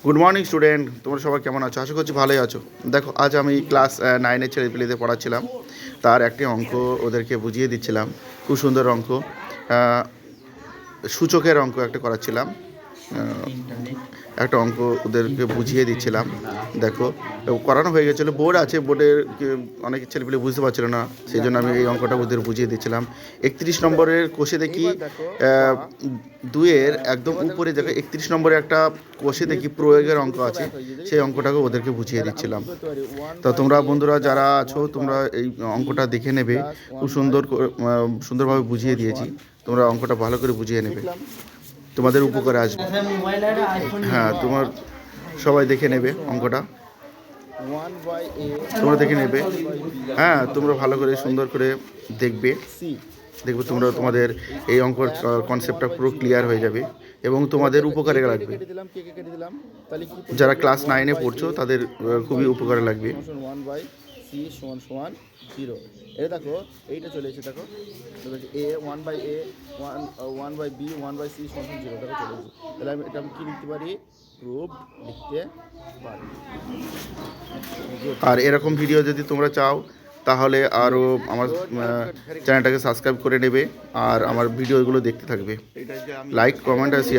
Good morning student, তোমরা সবাই কেমন আছো? আশা করছি ভালোই আছো। দেখো, আজ আমি ক্লাস 9-এর ছেলেপিলেদের পড়াচ্ছিলাম। তার একটি অঙ্ক ওদেরকে বুঝিয়ে দিচ্ছিলাম। খুব সুন্দর অঙ্ক, সূচকের অঙ্ক একটা করাচ্ছিলাম। একটা অঙ্ক ওদেরকে বুঝিয়ে দিচ্ছিলাম। দেখো, করানো হয়ে গেছিলো, বোর্ড আছে, বোর্ডের অনেক ছেলেপিলে বুঝতে পারছিল না, সেই জন্য আমি এই অঙ্কটা ওদের বুঝিয়ে দিচ্ছিলাম। 31 নম্বরের কোষে দেখি দুইয়ের একদম উপরে দেখো 31 নম্বরে একটা কোষে দেখি প্রয়োগের অঙ্ক আছে, সেই অঙ্কটাকে ওদেরকে বুঝিয়ে দিচ্ছিলাম। তো তোমরা বন্ধুরা যারা আছো, তোমরা এই অঙ্কটা দেখে নেবে। খুব সুন্দরভাবে বুঝিয়ে দিয়েছি, তোমরা অঙ্কটা ভালো করে বুঝিয়ে নেবে, তোমাদের উপকারে আসবে। হ্যাঁ, তোমার সবাই দেখে নেবে অঙ্কটা, তোমরা দেখে নেবে। হ্যাঁ, তোমরা ভালো করে সুন্দর করে দেখবে, তোমরা তোমাদের এই অঙ্কর কনসেপ্টটা পুরো ক্লিয়ার হয়ে যাবে এবং তোমাদের উপকারে লাগবে। যারা ক্লাস 9-এ পড়ছো তাদের খুবই উপকারে লাগবে। সি সমান সমান 0। এটা দেখো, এইটা চলে এসেছে, দেখো এ 1/a 1/b 1/c সমান 0, দেখো চলে এসেছে। তাহলে এটা আমি কি লিখতে পারি? প্রুফ লিখতে পারি। আর এরকম ভিডিও যদি তোমরা চাও তাহলে আরও আমার চ্যানেলটাকে সাবস্ক্রাইব করে নেবে আর আমার ভিডিওগুলো দেখতে থাকবে। লাইক, কমেন্ট আর শেয়ার।